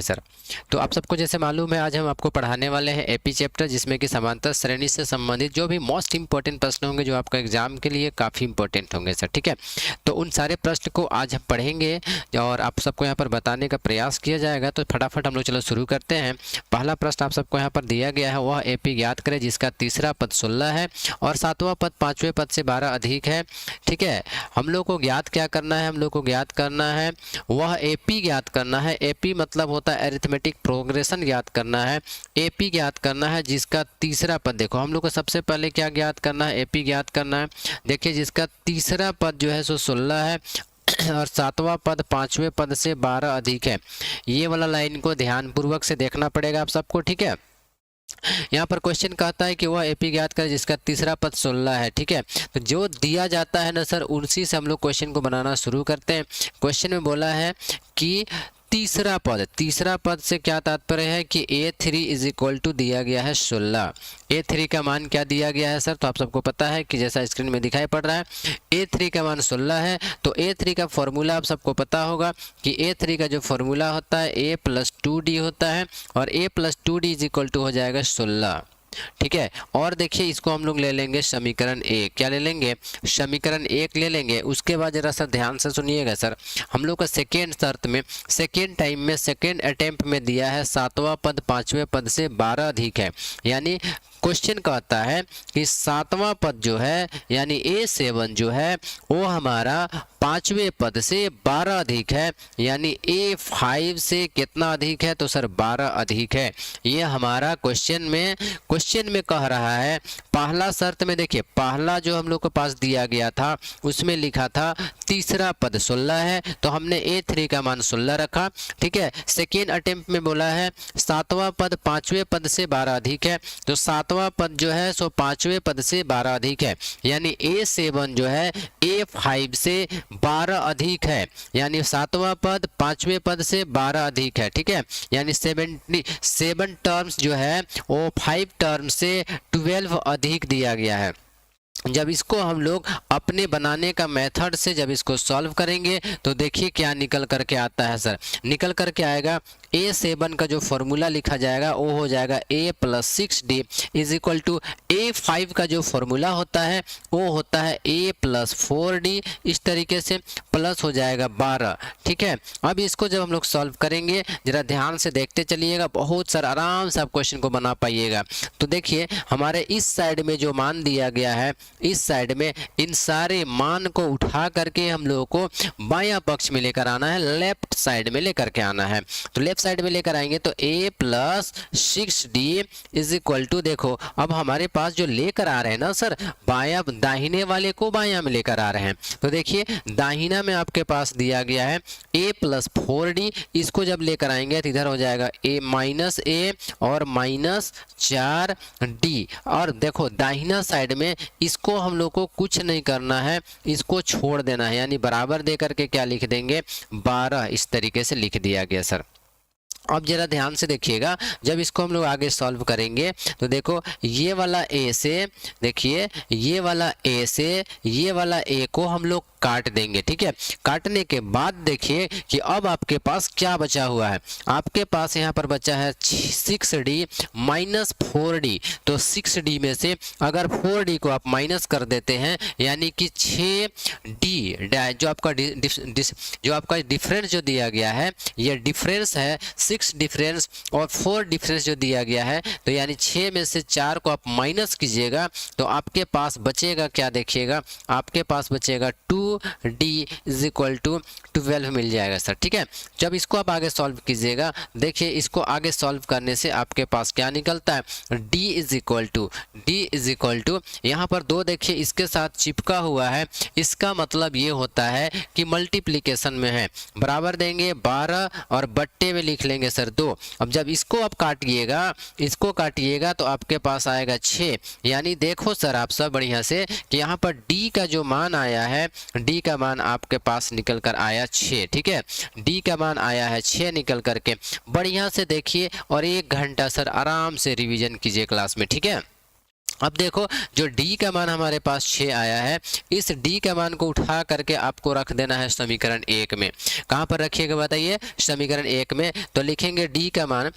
Sir. तो आप सबको जैसे मालूम है, आज हम आपको पढ़ाने वाले हैं एपी चैप्टर, जिसमें कि समांतर श्रेणी से संबंधित जो भी मोस्ट इंपॉर्टेंट प्रश्न होंगे, जो आपका एग्जाम के लिए काफ़ी इंपॉर्टेंट होंगे सर। ठीक है, तो उन सारे प्रश्न को आज हम पढ़ेंगे और आप सबको यहाँ पर बताने का प्रयास किया जाएगा। तो फटाफट हम लोग चलो शुरू करते हैं। पहला प्रश्न आप सबको यहाँ पर दिया गया है, वह एपी ज्ञात करें जिसका तीसरा पद 16 है और सातवां पद पाँचवें पद से 12 अधिक है। ठीक है, हम लोग को ज्ञात क्या करना है, हम लोग को ज्ञात करना है वह एपी ज्ञात करना है। एपी मतलब होता है अरिथमेटिक प्रोग्रेशन ज्ञात करना है। एपी ज्ञात करना है जिसका तीसरा पद, देखो हम लोग को सबसे पहले क्या ज्ञात करना है, एपी ज्ञात करना है। देखिए जिसका तीसरा पद जो है सो 16 है और सातवां पद पांचवें पद से 12 अधिक है। ये वाला लाइन को ध्यानपूर्वक से देखना पड़ेगा आप सबको। ठीक है, यहाँ पर क्वेश्चन कहता है कि वह एपी ज्ञात करें जिसका तीसरा पद 16 है। ठीक है, तो जो दिया जाता है ना सर, उसी से हम लोग क्वेश्चन को बनाना शुरू करते हैं। क्वेश्चन में बोला है कि तीसरा पद से क्या तात्पर्य है कि A3 इज इक्वल टू दिया गया है 16। A3 का मान क्या दिया गया है सर, तो आप सबको पता है कि जैसा स्क्रीन में दिखाई पड़ रहा है A3 का मान 16 है। तो A3 का फॉर्मूला आप सबको पता होगा कि A3 का जो फॉर्मूला होता है A प्लस 2D होता है और A plus 2D is equal to हो जाएगा 16। ठीक है, और देखिए इसको हम लोग ले लेंगे समीकरण 1। क्या ले लेंगे, समीकरण 1 ले लेंगे। उसके बाद जरा सा ध्यान से सुनिएगा सर, हम लोग का सेकेंड शर्त में, सेकेंड टाइम में, सेकेंड अटेम्प्ट में दिया है सातवां पद पांचवें पद से 12 अधिक है। यानी क्वेश्चन कहता है कि सातवां पद जो है यानी A7 जो है वो हमारा पांचवें पद से 12 अधिक है। यानी A5 से कितना अधिक है, तो सर 12 अधिक है। ये हमारा क्वेश्चन में कह रहा है। पहला शर्त में देखिए, पहला जो हम लोग के पास दिया गया था उसमें लिखा था तीसरा पद 16 है, तो हमने A3 का मान 16 रखा। ठीक है, सेकेंड अटेम्प्ट में बोला है सातवां पद पांचवें पद से 12 अधिक है, तो सातवां पद जो है सो पांचवें पद से 12 अधिक है। यानी A7 जो है A5 से 12 अधिक है। यानी सातवां पद पांचवें पद से 12 अधिक है। ठीक है, यानी 7 टर्म्स जो है वो 5 टर्म से 12 अधिक दिया गया है। जब इसको हम लोग अपने बनाने का मेथड से जब इसको सॉल्व करेंगे तो देखिए क्या निकल करके आता है सर। निकल करके आएगा A7 का जो फॉर्मूला लिखा जाएगा वो हो जाएगा A plus 6D is equal to A5 का जो फॉर्मूला होता है वो होता है A प्लस 4D। इस तरीके से प्लस हो जाएगा 12। ठीक है, अब इसको जब हम लोग सॉल्व करेंगे जरा ध्यान से देखते चलिएगा, बहुत सर आराम से आप क्वेश्चन को बना पाइएगा। तो देखिए हमारे इस साइड में जो मान दिया गया है, इस साइड में इन सारे मान को उठा करके हम लोगों को बायां पक्ष में लेकर आना है, लेफ्ट साइड में लेकर के आना है। तो लेफ्ट साइड में लेकर आएंगे तो A plus 6D is equal to, देखो अब हमारे पास जो लेकर आ रहे हैं ना सर, बायां दाहिने वाले को बायां में लेकर आ रहे हैं। तो देखिए दाहिना में आपके पास दिया गया है A प्लस 4D, इसको जब लेकर आएंगे तो इधर हो जाएगा A माइनस A और माइनस 4D। और देखो दाहिना साइड में इसको हम लोग को कुछ नहीं करना है, इसको छोड़ देना है। यानी बराबर दे करके क्या लिख देंगे 12। इस तरीके से लिख दिया गया सर। अब जरा ध्यान से देखिएगा, जब इसको हम लोग आगे सॉल्व करेंगे तो देखो ये वाला A से, देखिए ये वाला A से ये वाला A को हम लोग काट देंगे। ठीक है, काटने के बाद देखिए कि अब आपके पास क्या बचा हुआ है। आपके पास यहाँ पर बचा है 6D माइनस 4D। तो 6D में से अगर 4D को आप माइनस कर देते हैं यानी कि 6D जो आपका डिफरेंस जो दिया गया है, ये डिफरेंस है 6 डिफरेंस और 4 डिफरेंस जो दिया गया है, तो यानी 6 में से 4 को आप माइनस कीजिएगा तो आपके पास बचेगा क्या, देखिएगा आपके पास बचेगा 2D इज इक्वल टू 12 मिल जाएगा सर। ठीक है, जब इसको आप आगे सॉल्व कीजिएगा, देखिए इसको आगे सॉल्व करने से आपके पास क्या निकलता है, D इज इक्वल टू यहाँ पर 2 देखिए इसके साथ चिपका हुआ है, इसका मतलब ये होता है कि मल्टीप्लिकेशन में है। बराबर देंगे 12 और बट्टे में लिख लेंगे सर 2। अब जब इसको आप काटिएगा तो आपके पास आएगा 6। यानी देखो सर आप सब बढ़िया से कि यहाँ पर D का जो मान आया है, D का मान आपके पास निकल कर आया 6। ठीक है, D का मान आया है 6 निकल करके। बढ़िया से देखिए और 1 घंटा सर आराम से रिवीजन कीजिए क्लास में। ठीक है, अब देखो जो d का मान हमारे पास 6 आया है, इस d का मान को उठा करके आपको रख देना है समीकरण 1 में। कहाँ पर रखिएगा बताइए? समीकरण 1 में। तो लिखेंगे d का मान,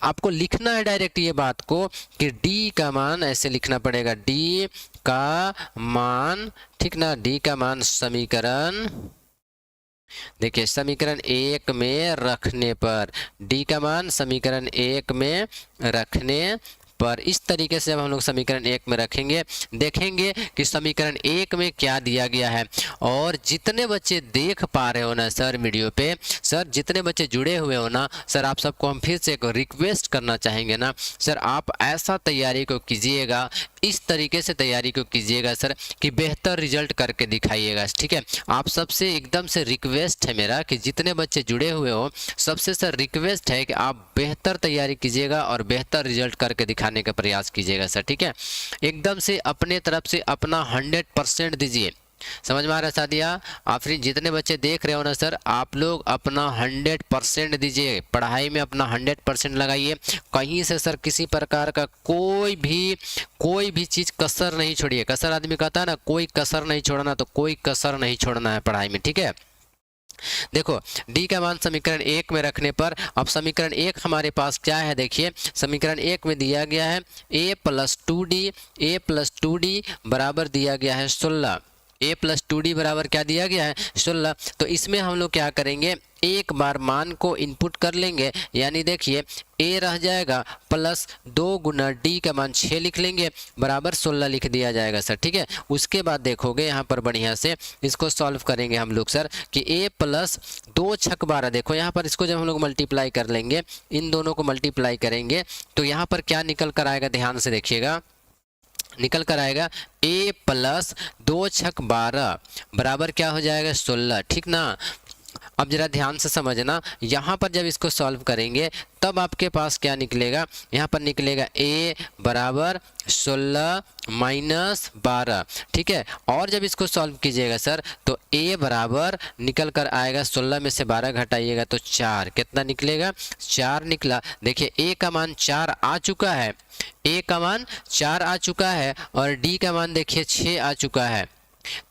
आपको लिखना है डायरेक्ट ये बात को कि d का मान ऐसे लिखना पड़ेगा, d का मान, ठीक ना, d का मान समीकरण, देखिए समीकरण 1 में रखने पर, d का मान समीकरण 1 में रखने पर, इस तरीके से जब हम लोग समीकरण 1 में रखेंगे, देखेंगे कि समीकरण 1 में क्या दिया गया है। और जितने बच्चे देख पा रहे हो ना सर वीडियो पे, सर जितने बच्चे जुड़े हुए हो ना सर, आप सबको हम फिर से एक रिक्वेस्ट करना चाहेंगे ना सर, आप ऐसा तैयारी को कीजिएगा, इस तरीके से तैयारी को कीजिएगा सर कि बेहतर रिजल्ट करके दिखाइएगा, ठीक है। आप सबसे एकदम से रिक्वेस्ट है मेरा कि जितने बच्चे जुड़े हुए हो, सबसे सर रिक्वेस्ट है कि आप बेहतर तैयारी कीजिएगा और बेहतर रिजल्ट करके दिखाने का प्रयास कीजिएगा सर, ठीक है। एकदम से अपने तरफ से अपना 100% दीजिए। समझ में आ रहा है साथिया? आफरीन, जितने बच्चे देख रहे हो ना सर, आप लोग अपना 100% दीजिए, पढ़ाई में अपना 100% लगाइए। कहीं से सर किसी प्रकार का कोई भी चीज़ कसर नहीं छोड़िए। कसर आदमी कहता है ना, कोई कसर नहीं छोड़ना, तो कोई कसर नहीं छोड़ना है पढ़ाई में, ठीक है। देखो d का मान समीकरण 1 में रखने पर, अब समीकरण 1 हमारे पास क्या है, देखिए समीकरण 1 में दिया गया है a + 2d बराबर दिया गया है 16। a + 2d बराबर क्या दिया गया है? 16। तो इसमें हम लोग क्या करेंगे, एक बार मान को इनपुट कर लेंगे, यानी देखिए a रह जाएगा प्लस 2 गुना d का मान 6 लिख लेंगे, बराबर 16 लिख दिया जाएगा सर, ठीक है। उसके बाद देखोगे यहाँ पर बढ़िया से इसको सॉल्व करेंगे हम लोग सर कि a + 2 छक 12, देखो यहाँ पर इसको जब हम लोग मल्टीप्लाई कर लेंगे, इन दोनों को मल्टीप्लाई करेंगे तो यहाँ पर क्या निकल कर आएगा, ध्यान से देखिएगा, निकल कर आएगा a + 2 छक 12 बराबर क्या हो जाएगा, 16, ठीक ना। अब जरा ध्यान से समझना, यहाँ पर जब इसको सॉल्व करेंगे तब आपके पास क्या निकलेगा, यहाँ पर निकलेगा a बराबर 16 - 12, ठीक है। और जब इसको सॉल्व कीजिएगा सर तो a बराबर निकल कर आएगा, 16 में से 12 घटाइएगा तो 4, कितना निकलेगा, 4 निकला। देखिए a का मान 4 आ चुका है, a का मान 4 आ चुका है और d का मान देखिए 6 आ चुका है।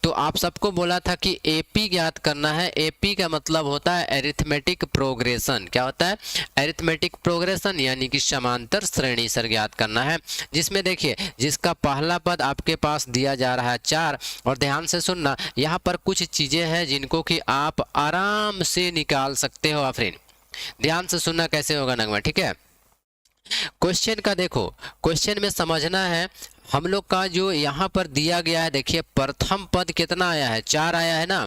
तो आप सबको बोला था कि एपी ज्ञात करना है। एपी का मतलब होता है एरिथमेटिक प्रोग्रेशन। क्या होता है? एरिथमेटिक प्रोग्रेशन, यानी कि समांतर श्रेणी सर ज्ञात करना है, जिसमें देखिए जिसका पहला पद आपके पास दिया जा रहा है 4। और ध्यान से सुनना, यहाँ पर कुछ चीजें हैं जिनको कि आप आराम से निकाल सकते हो। आफरीन, ध्यान से सुनना कैसे होगा नगमा, ठीक है। क्वेश्चन का देखो, क्वेश्चन में समझना है हम लोग का जो यहाँ पर दिया गया है, देखिए प्रथम पद कितना आया है, 4 आया है ना,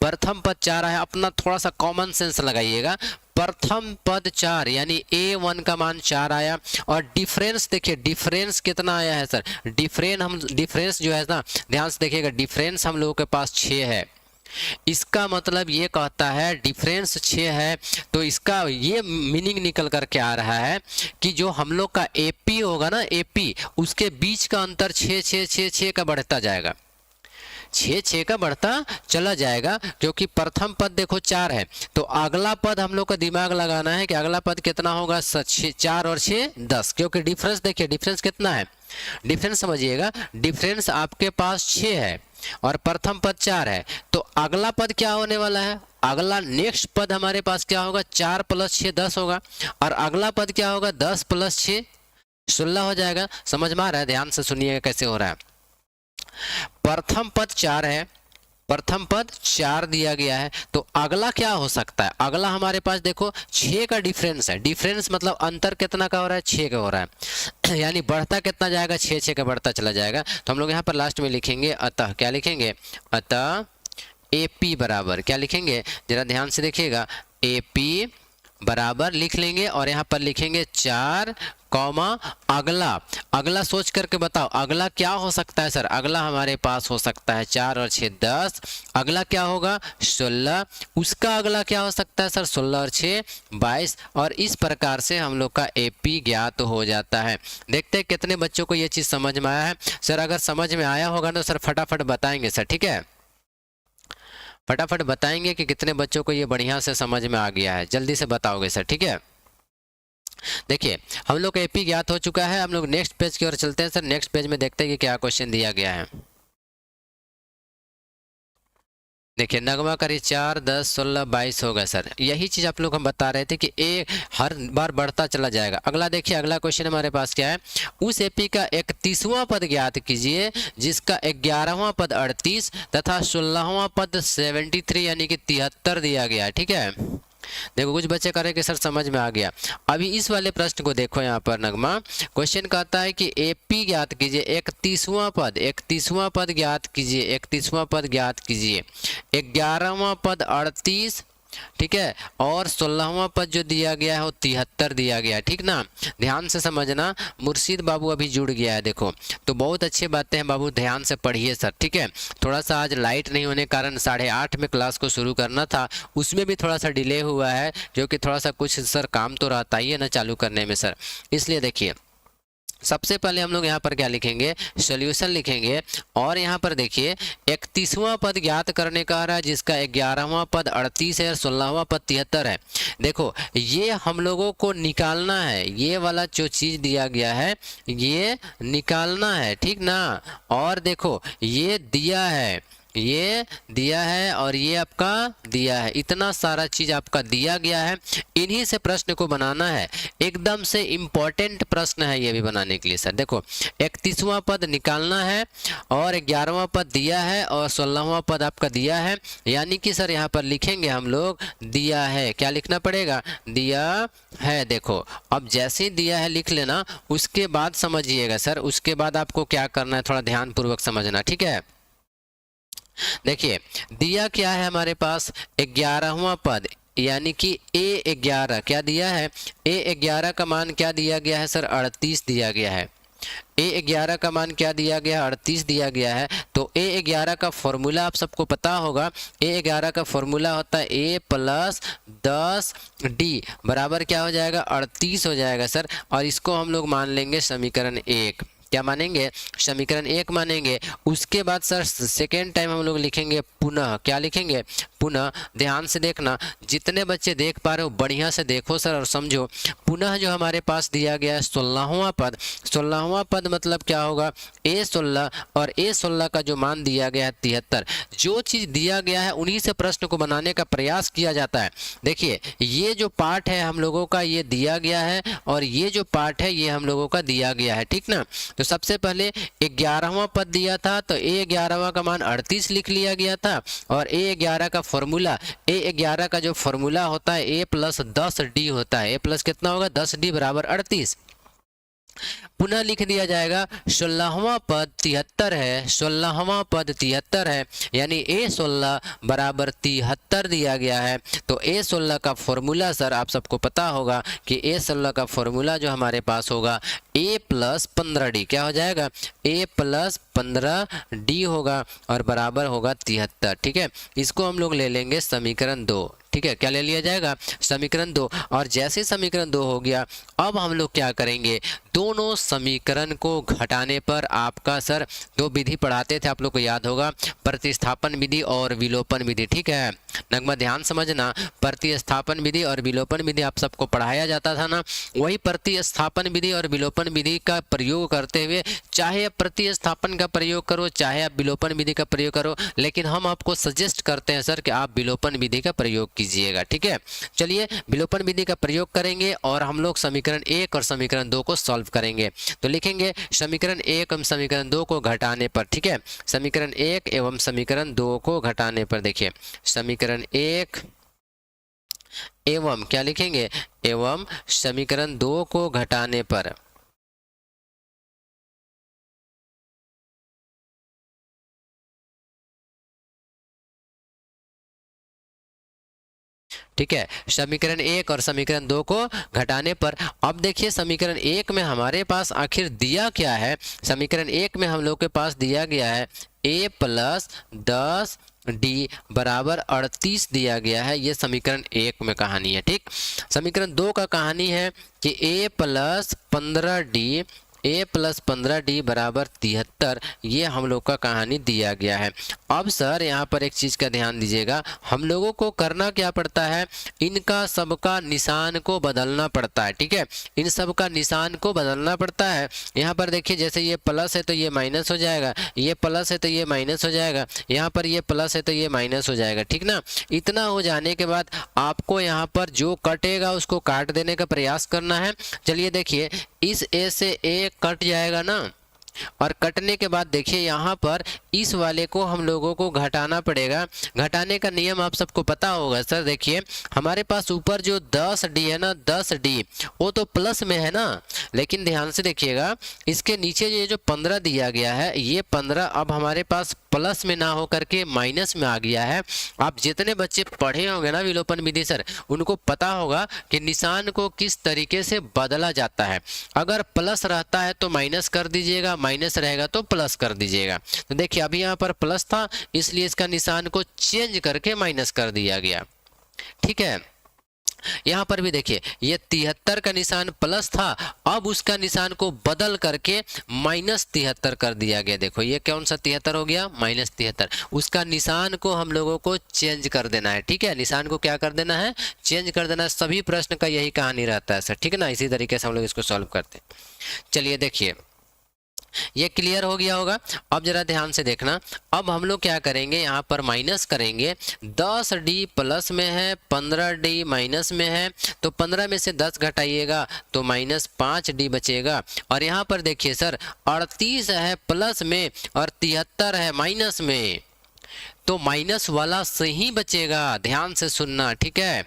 प्रथम पद 4 आया है। अपना थोड़ा सा कॉमन सेंस लगाइएगा, प्रथम पद 4 यानी a1 का मान 4 आया। और डिफरेंस देखिए, डिफरेंस कितना आया है सर, डिफरेंस जो है ना, ध्यान से देखिएगा, डिफरेंस हम लोगों के पास 6 है। इसका मतलब ये कहता है डिफरेंस 6 है, तो इसका ये मीनिंग निकल कर के आ रहा है कि जो हम लोग का एपी होगा ना, एपी, उसके बीच का अंतर 6 का बढ़ता जाएगा, 6 का बढ़ता चला जाएगा, क्योंकि प्रथम पद देखो 4 है, तो अगला पद हम लोग का दिमाग लगाना है कि अगला पद कितना होगा, 4 और 6 10, क्योंकि डिफरेंस देखिए, डिफरेंस कितना है, डिफरेंस समझिएगा, डिफरेंस आपके पास 6 है और प्रथम पद 4 है, तो अगला पद क्या होने वाला है, अगला नेक्स्ट पद हमारे पास क्या होगा, 4 + 6 10 होगा, और अगला पद क्या होगा, 10 + 6 16 हो जाएगा। समझ में आ रहा है? ध्यान से सुनिएगा कैसे हो रहा है। प्रथम पद 4 है, प्रथम पद 4 दिया गया है, तो अगला क्या हो सकता है, अगला हमारे पास देखो 6 का डिफरेंस है, डिफरेंस मतलब अंतर कितना का हो रहा है, 6 का हो रहा है, यानी बढ़ता कितना जाएगा, 6 का बढ़ता चला जाएगा। तो हम लोग यहाँ पर लास्ट में लिखेंगे अतः, क्या लिखेंगे, अतः AP बराबर क्या लिखेंगे, जरा ध्यान से देखिएगा, AP बराबर लिख लेंगे और यहाँ पर लिखेंगे 4 कॉमा अगला, अगला सोच करके बताओ अगला क्या हो सकता है सर, अगला हमारे पास हो सकता है 4 और 6 10, अगला क्या होगा 16, उसका अगला क्या हो सकता है सर 16 और 6 22, और इस प्रकार से हम लोग का एपी ज्ञात हो जाता है। देखते हैं कितने बच्चों को ये चीज़ समझ में आया है सर। अगर समझ में आया होगा तो सर फटाफट बताएंगे सर, ठीक है, फटाफट बताएंगे कि कितने बच्चों को ये बढ़िया से समझ में आ गया है, जल्दी से बताओगे सर, ठीक है। देखिए हम लोग का एपी ज्ञात हो चुका है, हम लोग नेक्स्ट पेज की ओर चलते हैं सर। नेक्स्ट पेज में देखते हैं कि क्या क्वेश्चन दिया गया है। देखिए नगमा करीब 4, 10, 16, 22 होगा सर। यही चीज़ आप लोग हम बता रहे थे कि ए हर बार बढ़ता चला जाएगा। अगला देखिए, अगला क्वेश्चन हमारे पास क्या है, उस एपी का 31वां पद ज्ञात कीजिए जिसका 11वां पद 38 तथा 16वां पद 73 यानी कि 73 दिया गया है। ठीक है, देखो कुछ बच्चे कह रहे कि सर समझ में आ गया। अभी इस वाले प्रश्न को देखो, यहाँ पर नगमा क्वेश्चन कहता है कि एपी ज्ञात कीजिए 31वां पद, 31वां पद ज्ञात कीजिए, 31वां पद ज्ञात कीजिए, 11वां पद 38, ठीक है, और 16वां पद जो दिया गया है वो 73 दिया गया है। ठीक ना, ध्यान से समझना। मुर्शीद बाबू अभी जुड़ गया है, देखो तो बहुत अच्छी बातें हैं बाबू, ध्यान से पढ़िए सर। ठीक है, थोड़ा सा आज लाइट नहीं होने के कारण 8:30 में क्लास को शुरू करना था, उसमें भी थोड़ा सा डिले हुआ है, जो कि थोड़ा सा कुछ सर काम तो रहता ही है ना चालू करने में सर। इसलिए देखिए सबसे पहले हम लोग यहाँ पर क्या लिखेंगे, सॉल्यूशन लिखेंगे, और यहाँ पर देखिए 31वां पद ज्ञात करने का रहा है जिसका 11वां पद 38 है और 16वां पद 73 है। देखो ये हम लोगों को निकालना है, ये वाला जो चीज़ दिया गया है ये निकालना है। ठीक ना, और देखो ये दिया है, ये दिया है और ये आपका दिया है, इतना सारा चीज आपका दिया गया है। इन्हीं से प्रश्न को बनाना है, एकदम से इम्पोर्टेंट प्रश्न है ये भी बनाने के लिए सर। देखो 31वां पद निकालना है और 11वां पद दिया है और 16वां पद आपका दिया है, यानी कि सर यहाँ पर लिखेंगे हम लोग दिया है। क्या लिखना पड़ेगा, दिया है। देखो अब जैसे ही दिया है लिख लेना, उसके बाद समझिएगा सर, उसके बाद आपको क्या करना है थोड़ा ध्यान पूर्वक समझना। ठीक है, देखिए दिया क्या है हमारे पास, 11वां पद यानी कि A11 क्या दिया है, A11 का मान क्या दिया गया है सर, 38 दिया गया है। A11 का मान क्या दिया गया, 38 दिया गया है। तो A11 का फॉर्मूला आप सबको पता होगा, A11 का फॉर्मूला होता है A + 10D बराबर क्या हो जाएगा, 38 हो जाएगा सर। और इसको हम लोग मान लेंगे समीकरण 1, क्या मानेंगे, समीकरण 1 मानेंगे। उसके बाद सर सेकेंड टाइम हम लोग लिखेंगे पुनः, क्या लिखेंगे, पुनः। ध्यान से देखना, जितने बच्चे देख पा रहे हो बढ़िया से देखो सर और समझो। पुनः जो हमारे पास दिया गया है 16वां पद, 16वां पद मतलब क्या होगा, A16 और A16 का जो मान दिया गया है 73। जो चीज़ दिया गया है उन्हीं से प्रश्न को बनाने का प्रयास किया जाता है। देखिए ये जो पार्ट है हम लोगों का ये दिया गया है और ये जो पार्ट है ये हम लोगों का दिया गया है। ठीक ना, तो सबसे पहले 11वां पद दिया था तो A11 का मान 38 लिख लिया गया था, और A11 का फॉर्मूला, A11 का जो फॉर्मूला होता है A + 10D होता है। A प्लस कितना होगा, 10D बराबर 38। पुनः लिख दिया जाएगा 16वां पद 73 है, 16वां पद 73 है, यानी A16 बराबर 73 दिया गया है। तो A16 का फॉर्मूला सर आप सबको पता होगा कि A16 का फॉर्मूला जो हमारे पास होगा A + 15D, क्या हो जाएगा, A + 15D होगा और बराबर होगा 73। ठीक है, इसको हम लोग ले लेंगे समीकरण 2। ठीक है, क्या ले लिया जाएगा, समीकरण 2। और जैसे समीकरण 2 हो गया, अब हम लोग क्या करेंगे, दोनों समीकरण को घटाने पर आपका सर 2 विधि पढ़ाते थे आप लोग को याद होगा, प्रतिस्थापन विधि और विलोपन विधि। ठीक है नगमा, ध्यान समझना, प्रतिस्थापन विधि और विलोपन विधि आप सबको पढ़ाया जाता था ना, वही प्रतिस्थापन विधि और विलोपन विधि का प्रयोग करते हुए, चाहे आप प्रतिस्थापन का प्रयोग करो चाहे आप विलोपन विधि का प्रयोग करो, लेकिन हम आपको सजेस्ट करते हैं सर कि आप विलोपन विधि का प्रयोग कीजिएगा। ठीक है, चलिए विलोपन विधि का प्रयोग करेंगे और हम लोग समीकरण 1 और समीकरण 2 को सॉल्व करेंगे। तो लिखेंगे समीकरण 1 एवं समीकरण 2 को घटाने पर। ठीक है, समीकरण 1 एवं समीकरण 2 को घटाने पर, देखिए समीकरण 1 एवं क्या लिखेंगे, एवं समीकरण 2 को घटाने पर। ठीक है, समीकरण 1 और समीकरण 2 को घटाने पर। अब देखिए समीकरण 1 में हमारे पास आखिर दिया क्या है, समीकरण 1 में हम लोग के पास दिया गया है A + 10D बराबर 38 दिया गया है। ये समीकरण 1 में कहानी है। ठीक, समीकरण 2 का कहानी है कि A + 15D a plus 15d बराबर 73, ये हम लोग का कहानी दिया गया है। अब सर यहाँ पर एक चीज़ का ध्यान दीजिएगा, हम लोगों को करना क्या पड़ता है, इनका सबका निशान को बदलना पड़ता है। ठीक है, इन सब का निशान को बदलना पड़ता है। यहाँ पर देखिए, जैसे ये प्लस है तो ये माइनस हो जाएगा, ये प्लस है तो ये माइनस हो जाएगा, यहाँ पर ये प्लस है तो ये माइनस हो जाएगा। ठीक ना, इतना हो जाने के बाद आपको यहाँ पर जो कटेगा उसको काट देने का प्रयास करना है। चलिए देखिए, इस ए से ए कट जाएगा ना, और कटने के बाद देखिए यहाँ पर इस वाले को हम लोगों को घटाना पड़ेगा। घटाने का नियम आप सबको पता होगा। सर देखिए, हमारे पास ऊपर जो 10d है ना, 10d वो तो प्लस में है ना, लेकिन ध्यान से देखिएगा, इसके नीचे ये जो 15 दिया गया है, ये 15 अब हमारे पास प्लस में ना हो करके माइनस में आ गया है। आप जितने बच्चे पढ़े होंगे ना विलोपन विधि सर, उनको पता होगा कि निशान को किस तरीके से बदला जाता है। अगर प्लस रहता है तो माइनस कर दीजिएगा, माइनस रहेगा तो प्लस कर दीजिएगा। तो देखिए, अभी यहाँ पर प्लस था, इसलिए इसका निशान को चेंज करके माइनस कर दिया गया। ठीक है, यहाँ पर भी देखिए, ये 73 का निशान प्लस था, अब उसका निशान को बदल करके माइनस 73 कर दिया गया। देखो ये कौन सा 73 हो गया, माइनस 73। उसका निशान को हम लोगों को चेंज कर देना है। ठीक है, निशान को क्या कर देना है, चेंज कर देना है। सभी प्रश्न का यही कहानी रहता है सर। ठीक है ना, इसी तरीके से हम लोग इसको सॉल्व करते हैं। चलिए देखिए, ये क्लियर हो गया होगा। अब जरा ध्यान से देखना, अब हम लोग क्या करेंगे, यहाँ पर माइनस करेंगे। 10d प्लस में है, 15d माइनस में है, तो 15 में से 10 घटाइएगा तो माइनस 5d बचेगा। और यहाँ पर देखिए सर, 38 है प्लस में और 73 है माइनस में, तो माइनस वाला सही बचेगा। ध्यान से सुनना, ठीक है,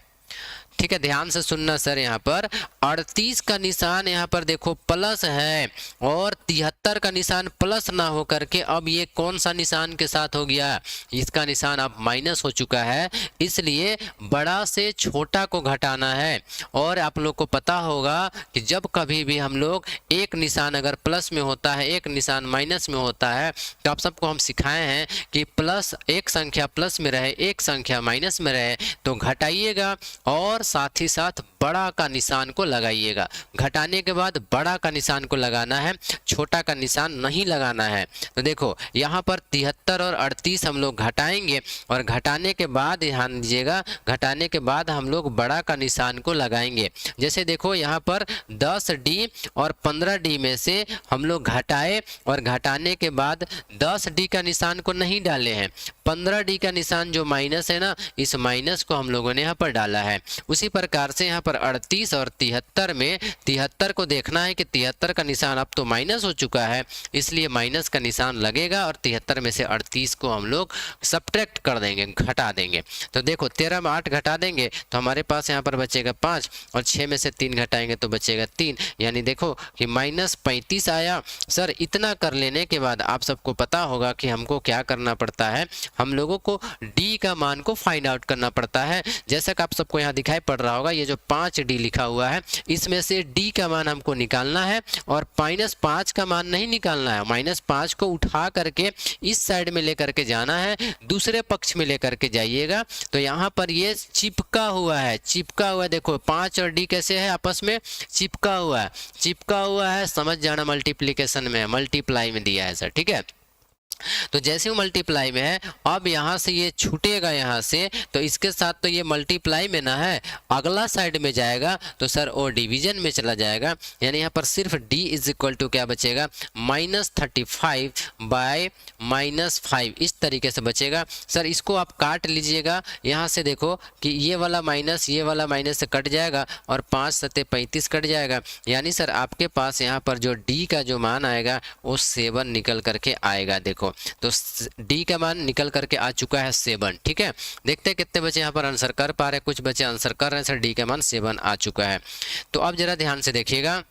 ठीक है, ध्यान से सुनना सर। यहाँ पर 38 का निशान यहाँ पर देखो प्लस है, और 73 का निशान प्लस ना हो करके अब ये कौन सा निशान के साथ हो गया, इसका निशान अब माइनस हो चुका है। इसलिए बड़ा से छोटा को घटाना है। और आप लोग को पता होगा कि जब कभी भी हम लोग एक निशान अगर प्लस में होता है, एक निशान माइनस में होता है, तो आप सबको हम सिखाए हैं कि प्लस, एक संख्या प्लस में रहे, एक संख्या माइनस में रहे तो घटाइएगा, और साथ ही साथ बड़ा का निशान को लगाइएगा। घटाने के बाद बड़ा का निशान को लगाना है, छोटा का निशान नहीं लगाना है। तो देखो यहाँ पर 73 और 38 हम लोग घटाएंगे, और घटाने के बाद ध्यान दीजिएगा, घटाने के बाद हम लोग बड़ा का निशान को लगाएंगे। जैसे देखो यहाँ पर 10d और 15d में से हम लोग घटाए, और घटाने के बाद 10d का निशान को नहीं डाले हैं, 15d का निशान जो माइनस है ना, इस माइनस को हम लोगों ने यहाँ पर डाला है। उसी प्रकार से यहाँ पर 38 और 73 में 73 को देखना है कि 73 का निशान अब तो माइनस हो चुका है, इसलिए माइनस का निशान लगेगा, और 73 में से 38 को हम लोग सब्ट्रैक्ट कर देंगे, घटा देंगे। तो देखो 13 में 8 घटा देंगे तो हमारे पास यहाँ पर बचेगा 5, और 6 में से 3 घटाएंगे तो बचेगा 3, यानी देखो कि माइनस 35 आया। सर इतना कर लेने के बाद आप सबको पता होगा कि हमको क्या करना पड़ता है, हम लोगों को d का मान को फाइंड आउट करना पड़ता है। जैसा कि आप सबको यहाँ दिखाई पड़ रहा होगा, ये जो 5d लिखा हुआ है, इसमें से d का मान हमको निकालना है, और -5 का मान नहीं निकालना है। -5 को उठा करके इस साइड में लेकर के जाना है, दूसरे पक्ष में लेकर के जाइएगा। तो यहाँ पर ये चिपका हुआ है, चिपका हुआ है। देखो 5 और d कैसे है, आपस में चिपका हुआ है, चिपका हुआ है। समझ जाना, मल्टीप्लीकेशन में, मल्टीप्लाई में दिया है सर। ठीक है, तो जैसे वो मल्टीप्लाई में है, अब यहाँ से ये छूटेगा यहाँ से, तो इसके साथ तो ये मल्टीप्लाई में ना है, अगला साइड में जाएगा तो सर वो डिवीजन में चला जाएगा। यानी यहाँ पर सिर्फ d इज इक्वल टू क्या बचेगा, -35 बाय -5, इस तरीके से बचेगा। सर इसको आप काट लीजिएगा, यहाँ से देखो कि ये वाला माइनस, ये वाला माइनस से कट जाएगा, और 5 सत्ते 35 कट जाएगा। यानी सर आपके पास यहाँ पर जो d का जो मान आएगा वो 7 निकल करके आएगा। देखो तो d का मान निकल करके आ चुका है 7। ठीक है, देखते हैं कितने बच्चे यहाँ पर आंसर कर पा रहे हैं। कुछ बच्चे आंसर कर रहे हैं सर, d का मान 7 आ चुका है। तो अब जरा ध्यान से देखिएगा,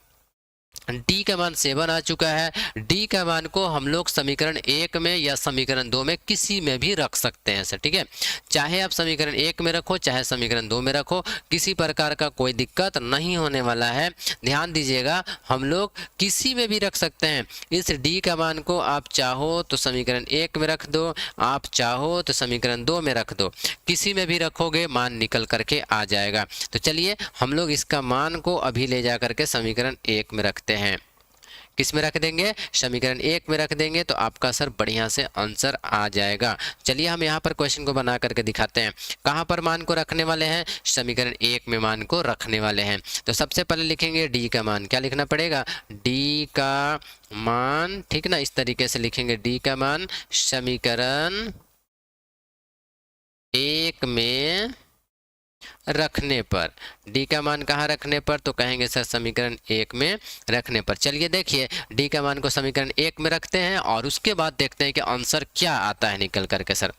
d का मान 7 आ चुका है। d का मान को हम लोग समीकरण 1 में या समीकरण 2 में किसी में भी रख सकते हैं सर। ठीक है, चाहे आप समीकरण 1 में रखो, चाहे समीकरण 2 में रखो, किसी प्रकार का कोई दिक्कत नहीं होने वाला है। ध्यान दीजिएगा, हम लोग किसी में भी रख सकते हैं। इस d का मान को आप चाहो तो समीकरण 1 में रख दो, आप चाहो तो समीकरण 2 में रख दो, किसी में भी रखोगे मान निकल करके आ जाएगा। तो चलिए हम लोग इसका मान को अभी ले जा करके समीकरण 1 में रखते हैं। किस में रख देंगे, समीकरण 1 में रख देंगे, तो आपका सर बढ़िया से आंसर आ जाएगा। चलिए हम यहाँ पर क्वेश्चन को बना करके दिखाते हैं। कहाँ पर मान को रखने वाले हैं, समीकरण 1 में मान को रखने वाले हैं। तो सबसे पहले लिखेंगे डी का मान, क्या लिखना पड़ेगा, डी का मान, ठीक ना, इस तरीके से लिखेंगे डी का मान समीकरण 1 में रखने पर, डी का मान कहाँ रखने पर, तो कहेंगे सर समीकरण 1 में रखने पर। चलिए देखिए डी का मान को समीकरण 1 में रखते हैं और उसके बाद देखते हैं कि आंसर क्या आता है निकल करके सर।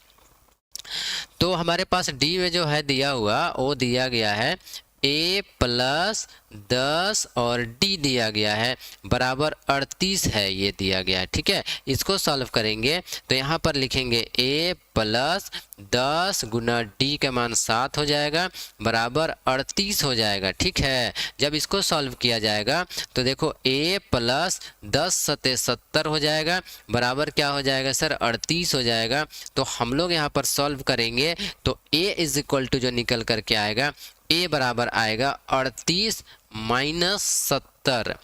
तो हमारे पास डी में जो है दिया हुआ वो दिया गया है a + 10 और d दिया गया है बराबर 38 है, ये दिया गया है। ठीक है, इसको सॉल्व करेंगे तो यहाँ पर लिखेंगे a + 10 गुना d का मान 7 हो जाएगा बराबर 38 हो जाएगा। ठीक है, जब इसको सॉल्व किया जाएगा तो देखो a + 10 × 70 हो जाएगा बराबर क्या हो जाएगा सर, 38 हो जाएगा। तो हम लोग यहाँ पर सॉल्व करेंगे तो a = जो निकल करके आएगा, a बराबर आएगा 38 - 70,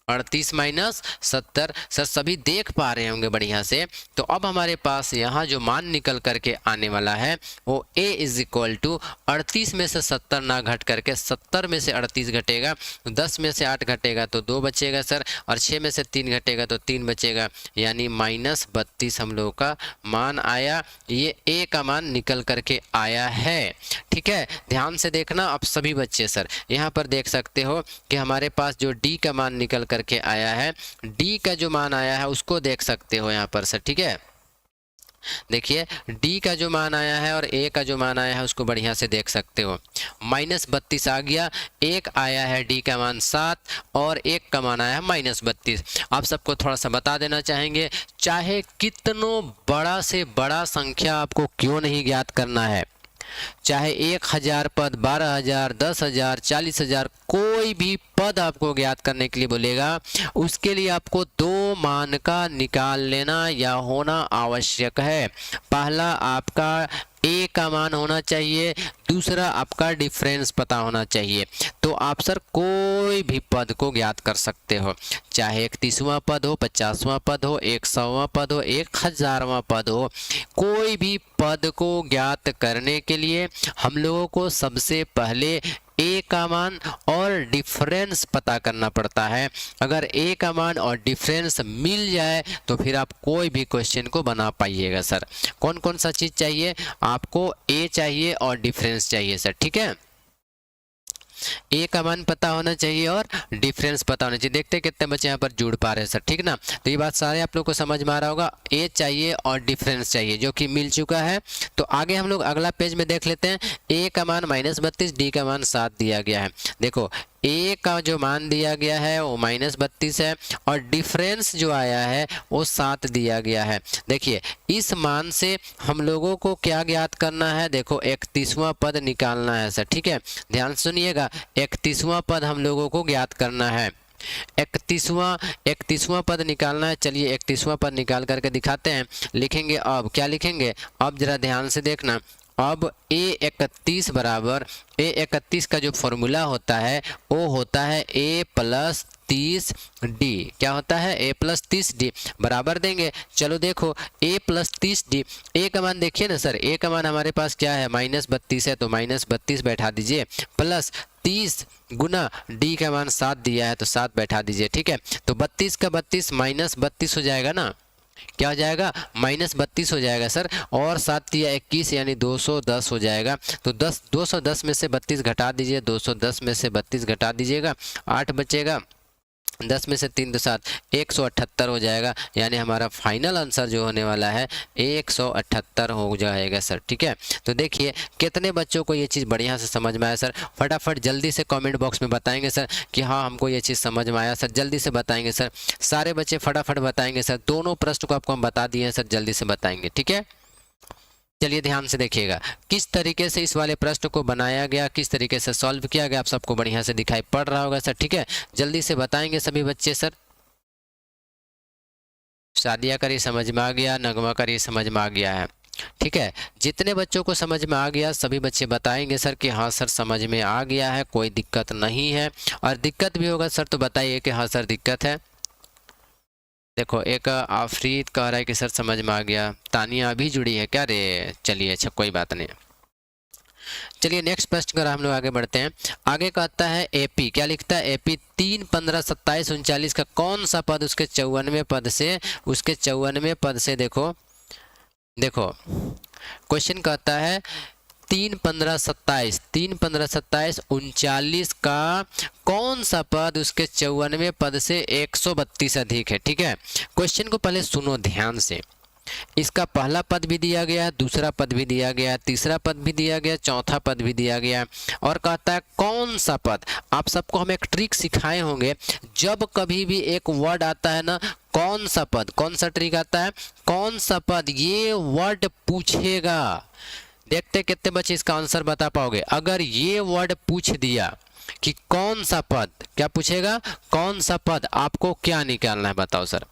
38 - 70। सर सभी देख पा रहे होंगे बढ़िया से। तो अब हमारे पास यहाँ जो मान निकल करके आने वाला है वो a = 38 में से 70 ना घट करके 70 में से 38 घटेगा, 10 में से 8 घटेगा तो 2 बचेगा सर, और 6 में से 3 घटेगा तो 3 बचेगा, यानी -32 हम लोगों का मान आया। ये a का मान निकल करके आया है। ठीक है, ध्यान से देखना अब सभी बच्चे सर, यहाँ पर देख सकते हो कि हमारे पास जो d का मान निकल करके आया है, d का जो मान आया है उसको देख सकते हो यहाँ पर सर। ठीक है, देखिए d का जो मान आया है और a का जो मान आया है उसको बढ़िया से देख सकते हो। -32 आ गया, एक आया है d का मान 7 और एक का मान आया है -32। आप सबको थोड़ा सा बता देना चाहेंगे, चाहे कितनों बड़ा से बड़ा संख्या आपको क्यों नहीं ज्ञात करना है, चाहे 1000 पद, 12000, 10000, 40000, कोई भी पद आपको ज्ञात करने के लिए बोलेगा, उसके लिए आपको 2 मान का निकाल लेना या होना आवश्यक है। पहला आपका a का मान होना चाहिए, दूसरा आपका डिफरेंस पता होना चाहिए। तो आप सर कोई भी पद को ज्ञात कर सकते हो, चाहे 31वां पद हो, 50वां पद हो, 100वां पद हो, 1000वां पद हो, कोई भी पद को ज्ञात करने के लिए हम लोगों को सबसे पहले a का मान और डिफरेंस पता करना पड़ता है। अगर a का मान और डिफरेंस मिल जाए तो फिर आप कोई भी क्वेश्चन को बना पाइएगा सर। कौन कौन सा चीज़ चाहिए आपको, a चाहिए और डिफरेंस चाहिए सर। ठीक है, a का मान पता होना चाहिए और डिफरेंस पता होना चाहिए। देखते हैं कितने बच्चे यहाँ पर जुड़ पा रहे हैं सर। ठीक ना, तो ये बात सारे आप लोग को समझ में आ रहा होगा, a चाहिए और डिफरेंस चाहिए जो कि मिल चुका है। तो आगे हम लोग अगला पेज में देख लेते हैं। a का मान -32, d का मान 7 दिया गया है। देखो a का जो मान दिया गया है वो -32 है और डिफरेंस जो आया है वो 7 दिया गया है। देखिए इस मान से हम लोगों को क्या ज्ञात करना है, देखो 31वां पद निकालना है सर। ठीक है, ध्यान सुनिएगा, 31वां पद हम लोगों को ज्ञात करना है। 31वां पद निकालना है। चलिए 31वां पद निकाल करके दिखाते हैं। लिखेंगे, अब क्या लिखेंगे, अब जरा ध्यान से देखना। अब a31 बराबर, a31 का जो फॉर्मूला होता है वो होता है a + 30d। क्या होता है, a + 30d बराबर देंगे। चलो देखो a + 30d, a का मान देखिए ना सर, a का मान हमारे पास क्या है, -32 है तो -32 बैठा दीजिए, प्लस 30 गुना d का मान 7 दिया है तो 7 बैठा दीजिए। ठीक है, तो 32 का 32 -32 हो जाएगा ना, क्या हो जाएगा, -32 हो जाएगा सर, और 7 दिया 21 यानी 210 हो जाएगा। तो 210 में से 32 घटा दीजिए, 210 में से 32 घटा दीजिएगा, 8 बचेगा, 10 में से 3 तो 7, 178 हो जाएगा। यानी हमारा फाइनल आंसर जो होने वाला है 178 हो जाएगा सर। ठीक है, तो देखिए कितने बच्चों को ये चीज़ बढ़िया से समझ में आया सर। फटाफट जल्दी से कमेंट बॉक्स में बताएंगे सर कि हाँ हमको ये चीज़ समझ में आया सर, जल्दी से बताएंगे सर। सारे बच्चे फटाफट बताएंगे सर, दोनों प्रश्न को आपको हम बता दिए हैं सर, जल्दी से बताएंगे। ठीक है, चलिए ध्यान से देखिएगा किस तरीके से इस वाले प्रश्न को बनाया गया, किस तरीके से सॉल्व किया गया, आप सबको बढ़िया से दिखाई पड़ रहा होगा सर। ठीक है, जल्दी से बताएंगे सभी बच्चे सर। सादिया का ये समझ में आ गया, नगमा का ये समझ में आ गया है। ठीक है, जितने बच्चों को समझ में आ गया सभी बच्चे बताएंगे सर कि हाँ सर समझ में आ गया है, कोई दिक्कत नहीं है। और दिक्कत भी होगा सर तो बताइए कि हाँ सर दिक्कत है। देखो एक आफरीद कह रहा है कि सर समझ में आ गया। तानिया अभी जुड़ी है क्या रे? चलिए अच्छा कोई बात नहीं। चलिए नेक्स्ट प्रश्न कर हम लोग आगे बढ़ते हैं। आगे कहता है एपी, क्या लिखता है एपी 3, 15, 27, 39 का कौन सा पद उसके 54 पद से देखो देखो क्वेश्चन कहता है 3, 15, 27, 3, 15, 27, 39 का कौन सा पद उसके 54 पद से 132 अधिक है। ठीक है, क्वेश्चन को पहले सुनो ध्यान से। इसका पहला पद भी दिया गया, दूसरा पद भी दिया गया, तीसरा पद भी दिया गया, चौथा पद भी दिया गया और कहता है कौन सा पद। आप सबको हम एक ट्रिक सिखाए होंगे, जब कभी भी एक वर्ड आता है ना कौन सा पद, कौन सा ट्रिक आता है कौन सा पद, ये वर्ड पूछेगा। देखते कितने बच्चे इसका आंसर बता पाओगे। अगर ये वर्ड पूछ दिया कि कौन सा पद, क्या पूछेगा कौन सा पद, आपको क्या निकालना है बताओ सर।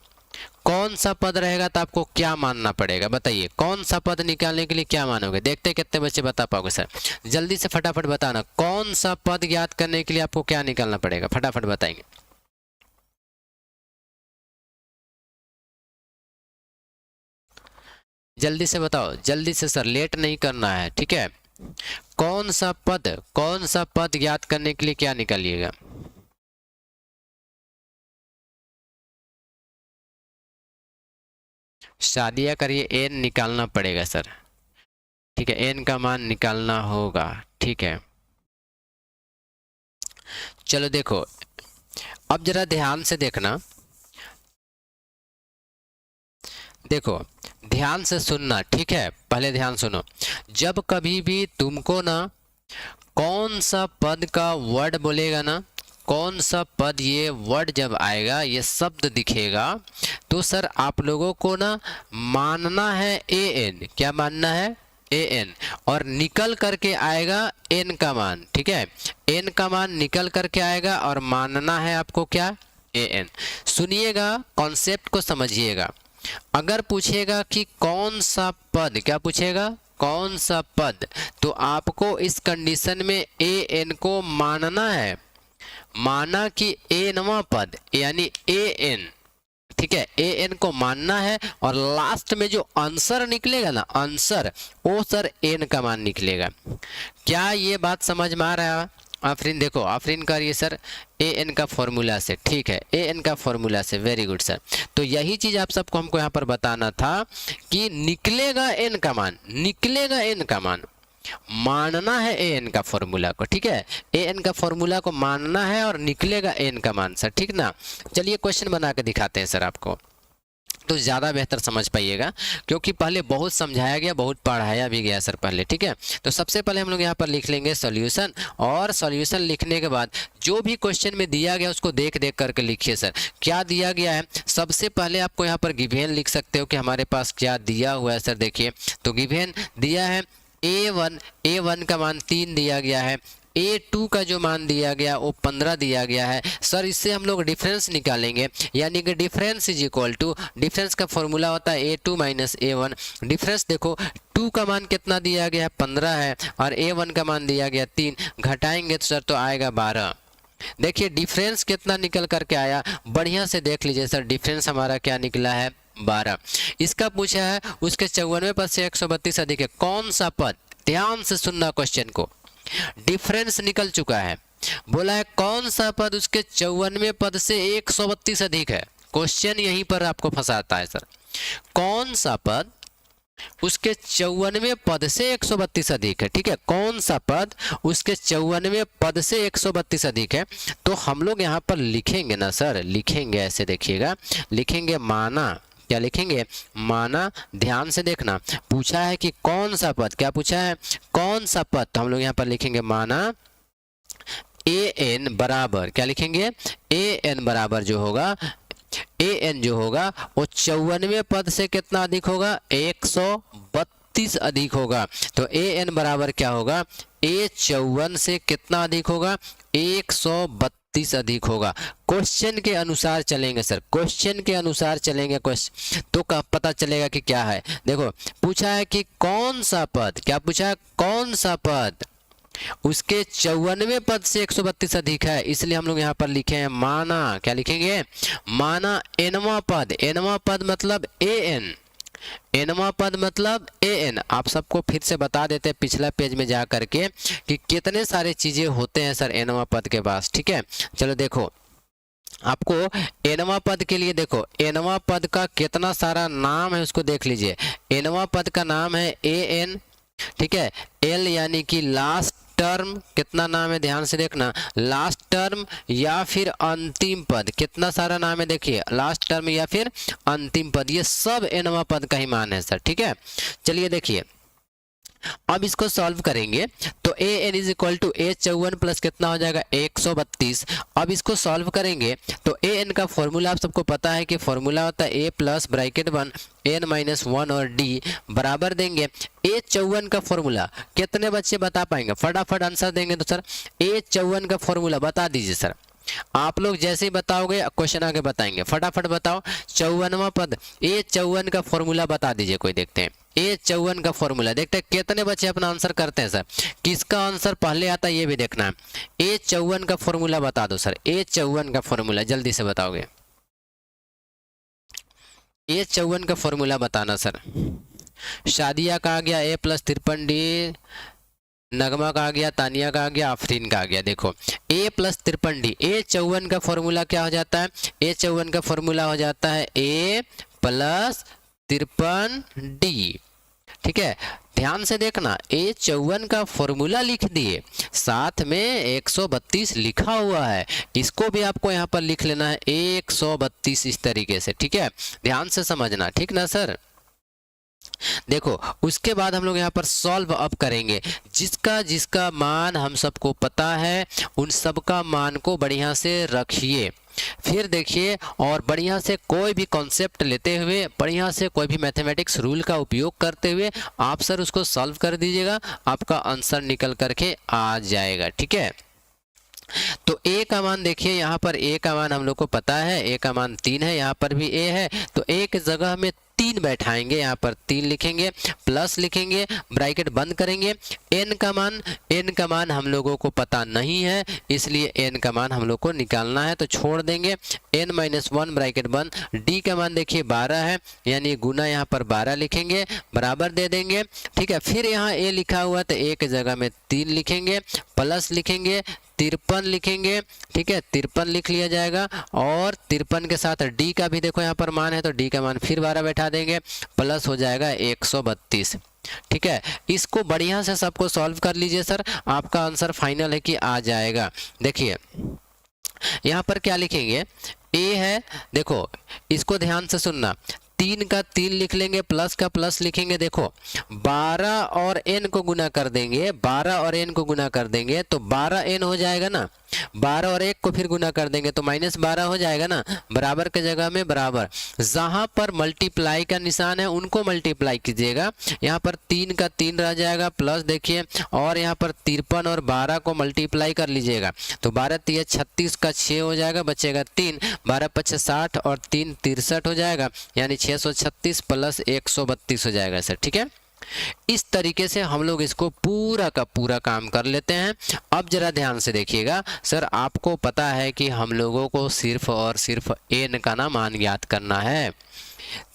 कौन सा पद रहेगा तो आपको क्या मानना पड़ेगा बताइए। कौन सा पद निकालने के लिए क्या मानोगे? देखते कितने बच्चे बता पाओगे सर। जल्दी से फटाफट बताना, कौन सा पद ज्ञात करने के लिए आपको क्या निकालना पड़ेगा, फटाफट बताएंगे। जल्दी से बताओ, जल्दी से सर, लेट नहीं करना है, ठीक है। कौन सा पद ज्ञात करने के लिए क्या निकालिएगा? शादिया करिए, एन निकालना पड़ेगा सर, ठीक है, एन का मान निकालना होगा, ठीक है। चलो देखो, अब जरा ध्यान से देखना, देखो ध्यान से सुनना, ठीक है, पहले ध्यान सुनो। जब कभी भी तुमको ना कौन सा पद का वर्ड बोलेगा ना, कौन सा पद, ये वर्ड जब आएगा, ये शब्द दिखेगा, तो सर आप लोगों को ना मानना है ए एन, क्या मानना है ए एन, और निकल करके आएगा एन का मान, ठीक है, एन का मान निकल करके आएगा और मानना है आपको क्या ए एन। सुनिएगा, कॉन्सेप्ट को समझिएगा। अगर पूछेगा कि कौन सा पद, क्या पूछेगा कौन सा पद, तो आपको इस कंडीशन में ए एन को मानना है, माना कि एनवा पद यानी ए एन, ठीक है, ए एन को मानना है और लास्ट में जो आंसर निकलेगा ना, आंसर वो सर एन का मान निकलेगा। क्या ये बात समझ में आ रहा है? आफरीन देखो, आफरीन करिए सर ए एन का फॉर्मूला से, ठीक है, ए एन का फॉर्मूला से, वेरी गुड सर। तो यही चीज आप सबको हमको यहाँ पर बताना था कि निकलेगा एन का मान, निकलेगा एन का मान, मानना है ए एन का फॉर्मूला को, ठीक है, ए एन का फॉर्मूला को मानना है और निकलेगा एन का मान सर, ठीक ना। चलिए क्वेश्चन बना के दिखाते हैं सर आपको, तो ज़्यादा बेहतर समझ पाइएगा, क्योंकि पहले बहुत समझाया गया, बहुत पढ़ाया भी गया सर पहले, ठीक है। तो सबसे पहले हम लोग यहाँ पर लिख लेंगे सॉल्यूशन, और सॉल्यूशन लिखने के बाद जो भी क्वेश्चन में दिया गया उसको देख देख करके लिखिए सर। क्या दिया गया है, सबसे पहले आपको यहाँ पर गिवेन लिख सकते हो कि हमारे पास क्या दिया हुआ है सर। देखिए तो गिवेन दिया है ए वन का मान 3 दिया गया है, A2 का जो मान दिया गया वो 15 दिया गया है सर। इससे हम लोग डिफरेंस निकालेंगे, यानी कि difference is equal to, difference का फॉर्मूला होता है A2 माइनस A1। डिफरेंस देखो, 2 का मान कितना दिया गया है 15 है, और A1 का मान दिया गया 3, घटाएंगे तो सर तो आएगा 12। देखिए डिफरेंस कितना निकल करके आया, बढ़िया से देख लीजिए सर, डिफरेंस हमारा क्या निकला है 12। इसका पूछा है उसके 54 पद से 132 अधिक है, कौन सा पद, ध्यान से सुनना क्वेश्चन को, डिफरेंस निकल चुका है, बोला है कौन सा पद उसके 54 पद से 132 अधिक है। क्वेश्चन यहीं पर आपको फंसाता है सर, कौन सा पद उसके 54 पद से 132 अधिक है, ठीक है, कौन सा पद उसके 54 पद से 132 अधिक है। तो हम लोग यहाँ पर लिखेंगे ना सर, लिखेंगे ऐसे, देखिएगा, लिखेंगे माना, क्या लिखेंगे माना, ध्यान से देखना, पूछा है कि कौन सा पद, क्या पूछा है कौन सा पद, तो हम लोग यहाँ पर लिखेंगे माना ए एन बराबर, क्या लिखेंगे ए एन बराबर जो होगा, ए एन जो होगा वो 54 पद से कितना अधिक होगा 132 अधिक होगा। तो ए एन बराबर क्या होगा, ए 54 से कितना अधिक होगा 132 अधिक होगा। क्वेश्चन के अनुसार चलेंगे सर, क्वेश्चन के अनुसार चलेंगे, क्वेश्चन तो का पता चलेगा कि क्या है। देखो पूछा है कि कौन सा पद, क्या पूछा है कौन सा पद उसके 54वें पद से 132 अधिक है, इसलिए हम लोग यहाँ पर लिखे हैं माना, क्या लिखेंगे, माना nवां पद, nवां पद मतलब an, nवां पद मतलब an। आप सबको फिर से बता देते हैं पिछला पेज में जा करके कि कितने सारे चीजें होते हैं सर nवां पद के पास, ठीक है। चलो देखो आपको nवां पद के लिए, देखो nवां पद का कितना सारा नाम है उसको देख लीजिए। nवां पद का नाम है an, ठीक है। l यानी कि लास्ट टर्म, कितना नाम है ध्यान से देखना, लास्ट टर्म या फिर अंतिम पद, कितना सारा नाम है देखिए, लास्ट टर्म या फिर अंतिम पद, ये सब nवां पद का ही मान है सर, ठीक है। चलिए देखिए अब इसको सॉल्व करेंगे तो A N is equal to A54 plus कितना हो जाएगा 132। अब इसको सॉल्व करेंगे तो ए एन का फॉर्मूला आप सबको पता है कि फॉर्मूला होता है A plus bracket 1 n minus 1 और d बराबर देंगे A54 का फॉर्मूला। कितने बच्चे बता पाएंगे, फटाफट आंसर देंगे तो सर A54 का फॉर्मूला बता दीजिए सर। आप लोग जैसे ही बताओगे क्वेश्चन आगे बताएंगे, फटाफट बताओ 54वां पद A54 का फॉर्मूला बता दीजिए, कोई देखते हैं A54 का फॉर्मूला, देखते हैं कितने बच्चे अपना आंसर करते हैं सर, किसका आंसर पहले आता है ये भी देखना है। A54 का फॉर्मूला बता दो सर, A54 का फॉर्मूला जल्दी से बताओगे, A54 का फॉर्मूला बताना सर। शादिया का आ गया A प्लस 53D, नगमा का आ गया, तानिया का आ गया, आफरीन का आ गया। देखो A प्लस 53D, A54 का फॉर्मूला क्या हो जाता है, A54 का फॉर्मूला हो जाता है A प्लस 53D, ठीक है। ध्यान से देखना A54 का फॉर्मूला लिख दिए, साथ में 132 लिखा हुआ है, इसको भी आपको यहाँ पर लिख लेना है 132 इस तरीके से, ठीक है। ध्यान से समझना, ठीक ना सर। देखो उसके बाद हम लोग यहाँ पर सॉल्व अप करेंगे, जिसका जिसका मान हम सबको पता है उन सबका मान को बढ़िया से रखिए, फिर देखिए और बढ़िया से कोई भी कॉन्सेप्ट लेते हुए, बढ़िया से कोई भी मैथमेटिक्स रूल का उपयोग करते हुए आप सर उसको सॉल्व कर दीजिएगा, आपका आंसर निकल करके आ जाएगा, ठीक है। तो a का मान देखिए, यहाँ पर a का मान हम लोग को पता है, a का मान 3 है, यहाँ पर भी a है, तो a की जगह में 3 बैठाएंगे, यहाँ पर 3 लिखेंगे, प्लस लिखेंगे, ब्रैकेट बंद करेंगे। n का मान हम लोगों को पता नहीं है, इसलिए n का मान हम लोग को निकालना है, तो छोड़ देंगे, n माइनस 1 ब्रैकेट बंद। d का मान देखिए 12 है, यानी गुना यहाँ पर 12 लिखेंगे, बराबर दे देंगे, ठीक है। फिर यहाँ a लिखा हुआ तो a की जगह में 3 लिखेंगे, प्लस लिखेंगे, 53 लिखेंगे, ठीक है, 53 लिख लिया जाएगा। और 53 के साथ d का भी देखो यहाँ पर मान है, तो d का मान फिर 12 बैठा देंगे, प्लस हो जाएगा 132, ठीक है। इसको बढ़िया से सबको सॉल्व कर लीजिए सर, आपका आंसर फाइनल है कि आ जाएगा। देखिए यहाँ पर क्या लिखेंगे, a है, देखो इसको ध्यान से सुनना, 3 का 3 लिख लेंगे, प्लस का प्लस लिखेंगे। देखो 12 और n को गुना कर देंगे, 12 और n को गुना कर देंगे तो 12n हो जाएगा ना, 12 और 1 को फिर गुना कर देंगे तो -12 हो जाएगा ना, बराबर के जगह में बराबर। जहां पर मल्टीप्लाई का निशान है उनको मल्टीप्लाई कीजिएगा, यहाँ पर 3 का 3 रह जाएगा, प्लस देखिए और यहाँ पर 53 और 12 को मल्टीप्लाई कर लीजिएगा, तो 12 3 36 का 6 हो जाएगा, बचेगा 3, 12 5 60 और 3 63 हो जाएगा, यानी 636 प्लस 132 हो जाएगा सर, ठीक है। इस तरीके से हम लोग इसको पूरा का पूरा काम कर लेते हैं। अब जरा ध्यान से देखिएगा सर, आपको पता है कि हम लोगों को सिर्फ और सिर्फ n का ना मान ज्ञात करना है,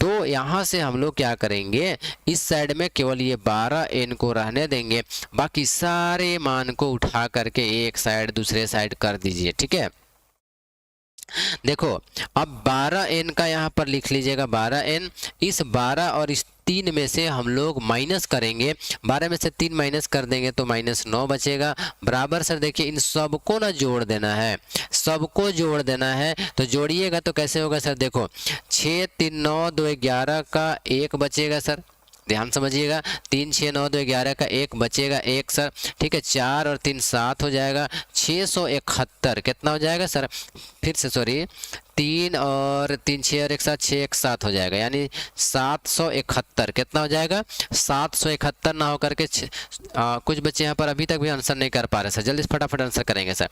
तो यहाँ से हम लोग क्या करेंगे, इस साइड में केवल ये 12n को रहने देंगे, बाकी सारे मान को उठा करके एक साइड दूसरे साइड कर दीजिए, ठीक है। देखो अब 12n का यहाँ पर लिख लीजिएगा 12n, इस 12 और इस 3 में से हम लोग माइनस करेंगे, 12 में से 3 माइनस कर देंगे तो -9 बचेगा, बराबर सर। देखिए इन सबको ना जोड़ देना है, सबको जोड़ देना है, तो जोड़िएगा तो कैसे होगा सर, देखो 6 3 9 2 11 का 1 बचेगा सर, ध्यान समझिएगा, 3 6 9 2 11 का 1 बचेगा 1 सर, ठीक है। 4 और 3 7 हो जाएगा, 671 कितना हो जाएगा सर, फिर से सॉरी 3 और 3 6 और 1 7 6 1 7 हो जाएगा, यानी 771। कितना हो जाएगा? 771 ना होकर के कुछ बच्चे यहाँ पर अभी तक भी आंसर नहीं कर पा रहे सर, जल्दी से फटाफट आंसर करेंगे सर।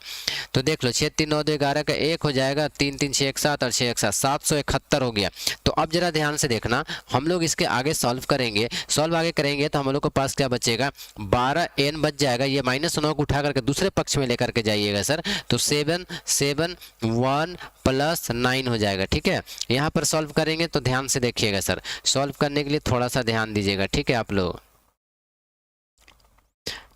तो देख लो 6 3 9 2 11 का 1 हो जाएगा, 3 3 6 1 7 और 6 1 7 771 हो गया। तो अब जरा ध्यान से देखना, हम लोग इसके आगे सॉल्व करेंगे, सॉल्व आगे करेंगे तो हम लोग के पास क्या बचेगा? 12n बच जाएगा। ये -9 को उठा करके दूसरे पक्ष में लेकर के जाइएगा सर, तो 7 7 1 + 9 हो जाएगा। ठीक है, यहाँ पर सॉल्व करेंगे तो ध्यान से देखिएगा सर, सॉल्व करने के लिए थोड़ा सा ध्यान दीजिएगा। ठीक है, आप लोग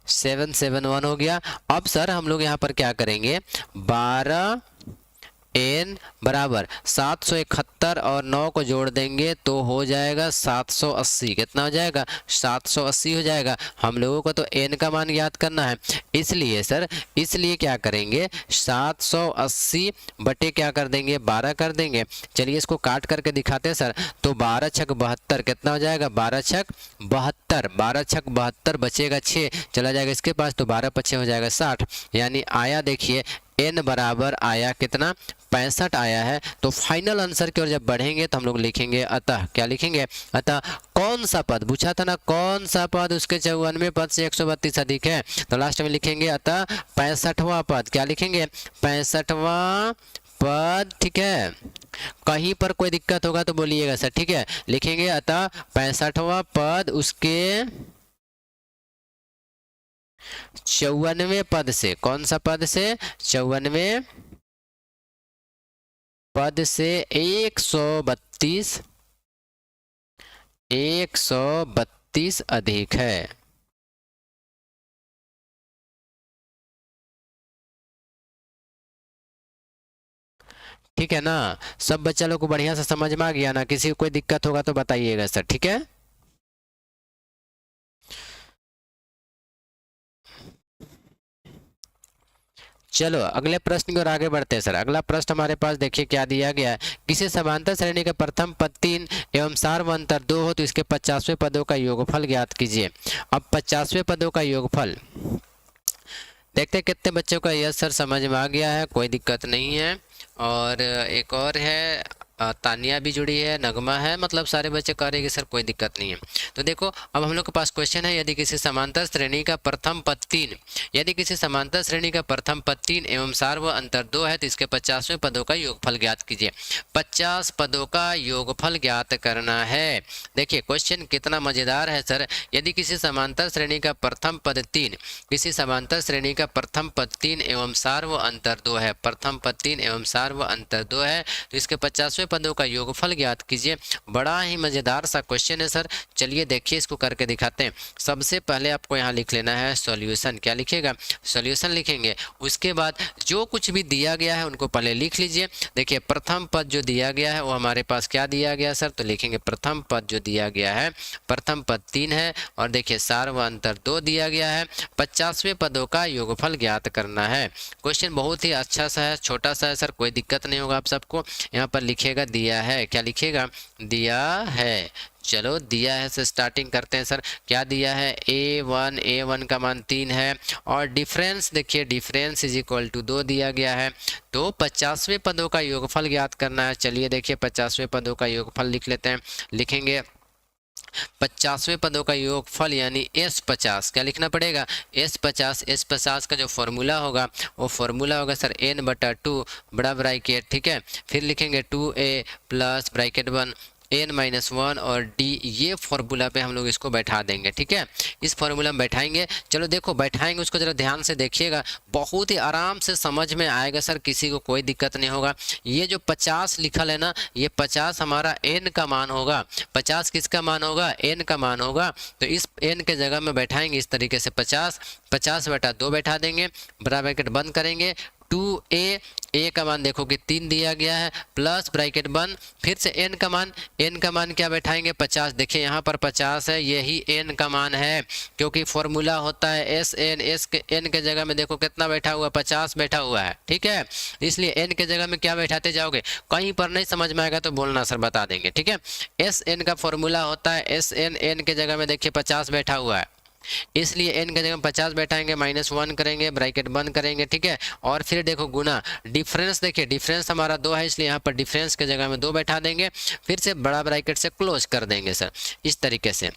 7 7 1 हो गया। अब सर हम लोग यहाँ पर क्या करेंगे? 12n बराबर 771 और 9 को जोड़ देंगे तो हो जाएगा 780। कितना हो जाएगा? 780 हो जाएगा। हम लोगों को तो n का मान याद करना है, इसलिए सर, इसलिए क्या करेंगे? 780 बटे क्या कर देंगे? 12 कर देंगे। चलिए इसको काट करके दिखाते हैं सर। तो 12 छक 72, कितना हो जाएगा? 12 छक 72, 12 छक 72 बचेगा 6 चला जाएगा इसके पास, तो 12 × 6 हो जाएगा 60। यानी आया, देखिए n बराबर आया कितना? 65 आया है। तो फाइनल आंसर की ओर जब बढ़ेंगे तो हम लोग लिखेंगे अतः, क्या लिखेंगे? अतः कौन सा पद पूछा था ना, कौन सा पद उसके 94 पद से 132 अधिक है? तो लास्ट में लिखेंगे अतः 65वां पद। क्या लिखेंगे? 65वां पद। ठीक है, कहीं पर कोई दिक्कत होगा तो बोलिएगा सर। ठीक है, लिखेंगे अतः 65वां पद उसके 54वें पद से। कौन सा पद से? 54वें पद से 132 अधिक है। ठीक है ना, सब बच्चा लोग को बढ़िया से समझ में आ गया ना? किसी को कोई दिक्कत होगा तो बताइएगा सर। ठीक है, चलो अगले प्रश्न की ओर आगे बढ़ते हैं सर। अगला प्रश्न हमारे पास देखिए क्या दिया गया है। किसी समांतर श्रेणी का प्रथम पद 3 एवं सार्व अंतर 2 हो तो इसके 50वें पदों का योगफल ज्ञात कीजिए। अब 50वें पदों का योगफल देखते हैं कितने बच्चों का यह सर समझ में आ गया है, कोई दिक्कत नहीं है। और एक और है, तानिया भी जुड़ी है, नगमा है, मतलब सारे बच्चे कह रहे हैं कि सर कोई दिक्कत नहीं है। तो देखो अब हम लोग के पास क्वेश्चन है, यदि किसी समांतर श्रेणी का प्रथम पद 3, यदि किसी समांतर श्रेणी का प्रथम पद 3 एवं सार्व अंतर 2 है तो इसके 50वें पदों का योगफल ज्ञात कीजिए। 50 पदों का योगफल ज्ञात करना है। देखिए क्वेश्चन कितना मजेदार है सर। यदि किसी समांतर श्रेणी का प्रथम पद 3, किसी समांतर श्रेणी का प्रथम पद 3 एवं सार्व अंतर 2 है, प्रथम पद 3 एवं सार्व अंतर 2 है तो इसके 50वें पदों का योगफल ज्ञात कीजिए। बड़ा ही मजेदार सा क्वेश्चन है सर। चलिए देखिए इसको करके दिखाते हैं। सबसे पहले आपको यहाँ लिख लेना है सॉल्यूशन। क्या लिखेगा? सॉल्यूशन लिखेंगे। उसके बाद जो कुछ भी दिया गया है उनको पहले लिख लीजिए। देखिए प्रथम पद जो दिया गया है वो हमारे पास क्या दिया गया सर? तो लिखेंगे प्रथम पद जो दिया गया है, प्रथम पद 3 है और देखिए सार्व अंतर 2 दिया गया है। 50वें पदों का योगफल ज्ञात करना है। क्वेश्चन बहुत ही अच्छा सा है, छोटा सा है सर, कोई दिक्कत नहीं होगा आप सबको। यहाँ पर लिखेगा दिया है। क्या लिखेगा? दिया है। चलो दिया है से स्टार्टिंग करते हैं सर। क्या दिया है? a1 का मान 3 है और डिफरेंस देखिए, डिफरेंस इज इक्वल टू 2 दिया गया है। तो 50वें पदों का योगफल ज्ञात करना है। चलिए देखिए 50वें पदों का योगफल लिख लेते हैं। लिखेंगे 50वें पदों का योगफल यानी S50। क्या लिखना पड़ेगा? S50। S50 का जो फॉर्मूला होगा वो फॉर्मूला होगा सर n/2 बड़ा ब्रैकेट, ठीक है, फिर लिखेंगे 2a प्लस ब्रैकेट 1 n-1 और d, ये फॉर्मूला पे हम लोग इसको बैठा देंगे। ठीक है, इस फॉर्मूला में बैठाएंगे। चलो देखो बैठाएंगे, उसको जरा ध्यान से देखिएगा, बहुत ही आराम से समझ में आएगा सर, किसी को कोई दिक्कत नहीं होगा। ये जो 50 लिखल है ना, ये 50 हमारा n का मान होगा। 50 किसका मान होगा? n का मान होगा। तो इस n के जगह में बैठाएंगे इस तरीके से 50/2 बैठा देंगे, बड़ा ब्रैकेट बंद करेंगे। 2a, a का मान देखो कि 3 दिया गया है, प्लस ब्रैकेट बंद, फिर से n का मान क्या बैठाएंगे? 50। देखिए यहाँ पर 50 है, यही n का मान है, क्योंकि फॉर्मूला होता है SN। s के n के जगह में देखो कितना बैठा हुआ? 50 बैठा हुआ है। ठीक है, इसलिए n के जगह में क्या बैठाते जाओगे? कहीं पर नहीं समझ में आएगा तो बोलना सर, बता देंगे। ठीक है, SN का फॉर्मूला होता है SN, n के जगह में देखिए 50 बैठा हुआ है। इसलिए n की जगह 50 बैठाएंगे, -1 करेंगे, ब्रैकेट बंद करेंगे, ठीक है। और फिर देखो गुना, डिफरेंस देखिए, डिफरेंस हमारा 2 है, इसलिए यहाँ पर डिफरेंस की जगह में 2 बैठा देंगे, फिर से बड़ा ब्रैकेट से क्लोज कर देंगे सर, इस तरीके से।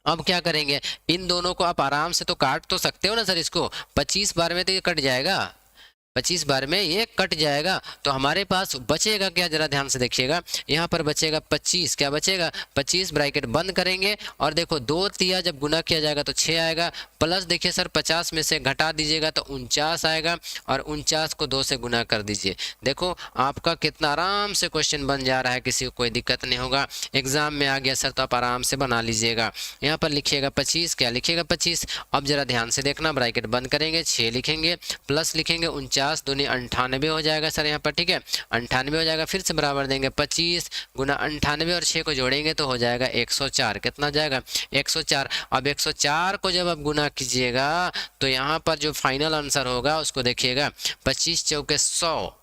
अब क्या करेंगे, इन दोनों को आप आराम से तो काट तो सकते हो ना सर, इसको 25 बार में तो ये कट जाएगा, 25 बार में ये कट जाएगा। तो हमारे पास बचेगा क्या, जरा ध्यान से देखिएगा, यहाँ पर बचेगा 25, क्या बचेगा 25, ब्रैकेट बंद करेंगे और देखो 2 तिया जब गुना किया जाएगा तो 6 आएगा, प्लस देखिए सर 50 में से घटा दीजिएगा तो 49 आएगा, और 49 को 2 से गुना कर दीजिए। देखो आपका कितना आराम से क्वेश्चन बन जा रहा है, किसी को कोई दिक्कत नहीं होगा। एग्जाम में आ गया सर तो आप आराम से बना लीजिएगा। यहाँ पर लिखिएगा 25, क्या लिखिएगा 25। अब जरा ध्यान से देखना, ब्रैकेट बंद करेंगे, 6 लिखेंगे, प्लस लिखेंगे 49 दूनी 98 हो जाएगा सर यहाँ पर, ठीक है 98 हो जाएगा। फिर से बराबर देंगे 25 गुना 98 और 6 को जोड़ेंगे तो हो जाएगा 104। कितना जाएगा 104। अब 104 को जब आप गुना कीजिएगा तो यहाँ पर जो फाइनल आंसर होगा उसको देखिएगा, 25 चौके 100।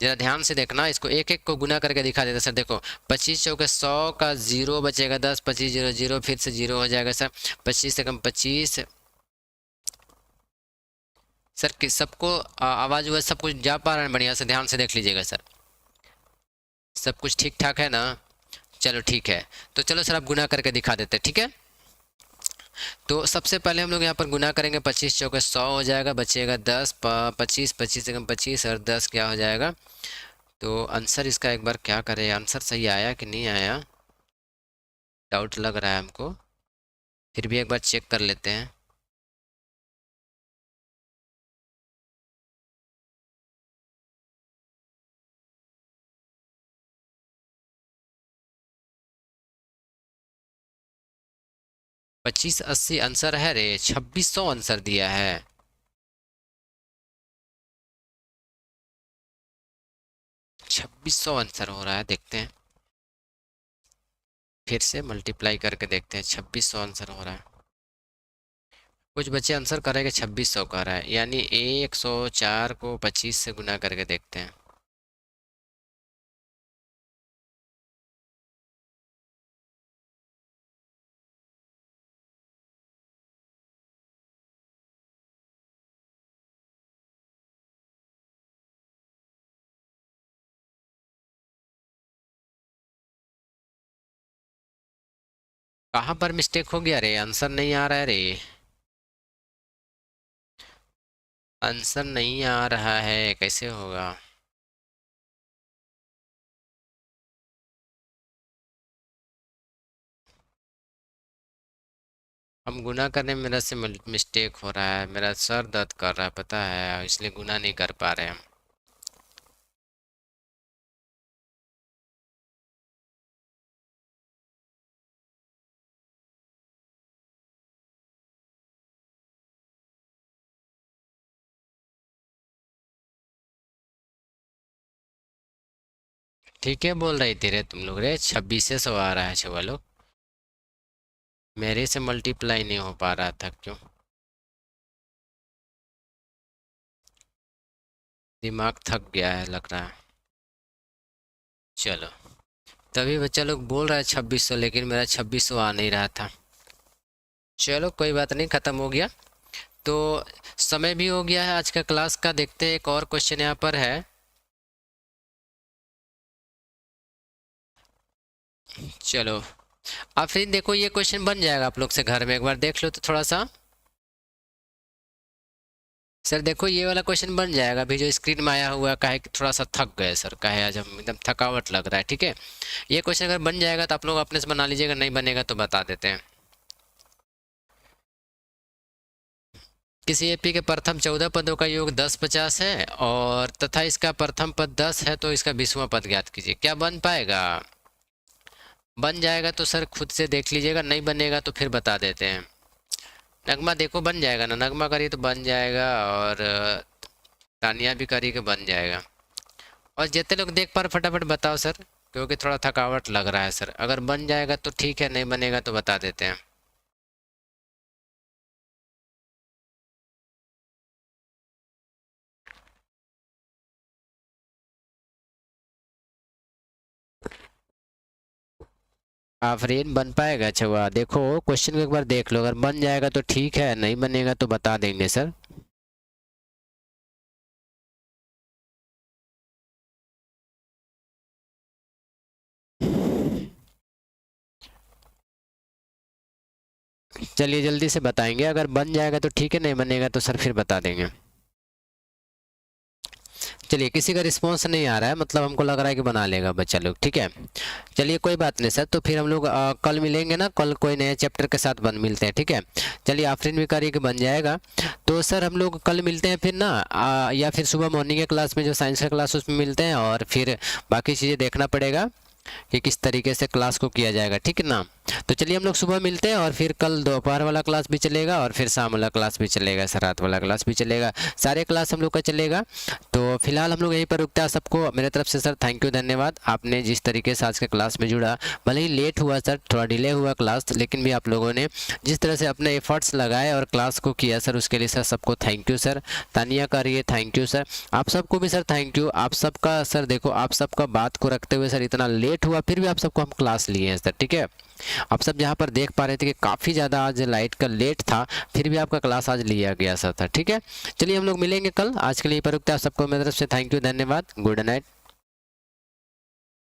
जरा ध्यान से देखना, इसको एक एक को गुना करके दिखा देता सर। देखो 25 चौके 100 का 0 बचेगा 10, 25 0 0, फिर से 0 हो जाएगा सर, 25 से कम 25। सर कि सबको आवाज़ हुआ, सब कुछ जा पा रहा है बढ़िया से, ध्यान से देख लीजिएगा सर, सब कुछ ठीक ठाक है ना। चलो ठीक है, तो चलो सर आप गुना करके दिखा देते, ठीक है। तो सबसे पहले हम लोग यहाँ पर गुना करेंगे, 25 चौके 100 हो जाएगा, बचेगा 10, 25, 25 से कम 25 और 10 क्या हो जाएगा। तो आंसर इसका एक बार क्या करें, आंसर सही आया कि नहीं आया, डाउट लग रहा है हमको, फिर भी एक बार चेक कर लेते हैं। पच्चीस 80 आंसर है रे, 2600 आंसर दिया है। 2600 आंसर हो रहा है, देखते हैं फिर से मल्टीप्लाई करके देखते हैं, 2600 आंसर हो रहा है। कुछ बच्चे आंसर करेंगे 2600 कर रहा है, यानी 104 को 25 से गुना करके देखते हैं। कहाँ पर मिस्टेक हो गया रे, आंसर नहीं आ रहा है रे, आंसर नहीं आ रहा है, कैसे होगा। हम गुना करने में मेरा से मिस्टेक हो रहा है, मेरा सर दर्द कर रहा है पता है, इसलिए गुना नहीं कर पा रहे हम। ठीक है बोल रही थी रे तुम लोग रे, 2600 आ रहा है छुआ लोग, मेरे से मल्टीप्लाई नहीं हो पा रहा था क्यों, दिमाग थक गया है लग रहा है। चलो तभी बच्चा लोग बोल रहा है 2600, लेकिन मेरा 2600 आ नहीं रहा था। चलो कोई बात नहीं, ख़त्म हो गया। तो समय भी हो गया है आज का क्लास का, देखते हैं एक और क्वेश्चन यहाँ पर है। चलो आप फिर देखो, ये क्वेश्चन बन जाएगा आप लोग से घर में, एक बार देख लो तो थोड़ा सा। सर देखो ये वाला क्वेश्चन बन जाएगा, अभी जो स्क्रीन में आया हुआ है, काहे कि थोड़ा सा थक गए सर, काहे आज हम एकदम थकावट लग रहा है, ठीक है। ये क्वेश्चन अगर बन जाएगा तो आप लोग अपने से बना लीजिएगा, नहीं बनेगा तो बता देते हैं। किसी एपी के प्रथम 14 पदों का योग 1050 है और तथा इसका प्रथम पद 10 है, तो इसका 20वां पद ज्ञात कीजिए। क्या बन पाएगा, बन जाएगा तो सर खुद से देख लीजिएगा, नहीं बनेगा तो फिर बता देते हैं। नगमा देखो बन जाएगा ना, नगमा करी तो बन जाएगा, और तानिया भी करी के बन जाएगा। और जितने लोग देख पा रहे फटाफट बताओ सर, क्योंकि थोड़ा थकावट लग रहा है सर, अगर बन जाएगा तो ठीक है, नहीं बनेगा तो बता देते हैं। आफरीन बन पाएगा? अच्छा हुआ, देखो क्वेश्चन को एक बार देख लो, अगर बन जाएगा तो ठीक है, नहीं बनेगा तो बता देंगे सर। चलिए जल्दी से बताएंगे, अगर बन जाएगा तो ठीक है, नहीं बनेगा तो सर फिर बता देंगे। चलिए किसी का रिस्पॉन्स नहीं आ रहा है, मतलब हमको लग रहा है कि बना लेगा बच्चा लोग, ठीक है। चलिए कोई बात नहीं सर, तो फिर हम लोग कल मिलेंगे ना, कल कोई नए चैप्टर के साथ बन मिलते हैं, ठीक है। चलिए आफरीन भी करिए कि बन जाएगा। तो सर हम लोग कल मिलते हैं फिर ना, या फिर सुबह मॉर्निंग के क्लास में जो साइंस का क्लास उसमें मिलते हैं, और फिर बाकी चीज़ें देखना पड़ेगा कि किस तरीके से क्लास को किया जाएगा, ठीक है ना। तो चलिए हम लोग सुबह मिलते हैं, और फिर कल दोपहर वाला क्लास भी चलेगा, और फिर शाम वाला क्लास भी चलेगा, सर रात वाला क्लास भी चलेगा, सारे क्लास हम लोग का चलेगा। तो फिलहाल हम लोग यहीं पर रुकते हैं। सबको मेरे तरफ से सर थैंक यू, धन्यवाद, आपने जिस तरीके से आज के क्लास में जुड़ा। भले ही लेट हुआ सर, थोड़ा डिले हुआ क्लास, लेकिन भी आप लोगों ने जिस तरह से अपने एफर्ट्स लगाए और क्लास को किया सर, उसके लिए सर सबको थैंक यू सर। तानिया का रही थैंक यू सर, आप सबको भी सर थैंक यू। आप सबका सर देखो, आप सबका बात को रखते हुए सर इतना लेट हुआ, फिर भी आप सबको हम क्लास लिए हैं सर, ठीक है। आप सब जहाँ पर देख पा रहे थे कि काफ़ी ज़्यादा आज लाइट का लेट था, फिर भी आपका क्लास आज लिया गया सर था, ठीक है। चलिए हम लोग मिलेंगे कल, आज के लिए पर रुकते हैं। आप सबको मेरी तरफ से थैंक यू, धन्यवाद, गुड नाइट।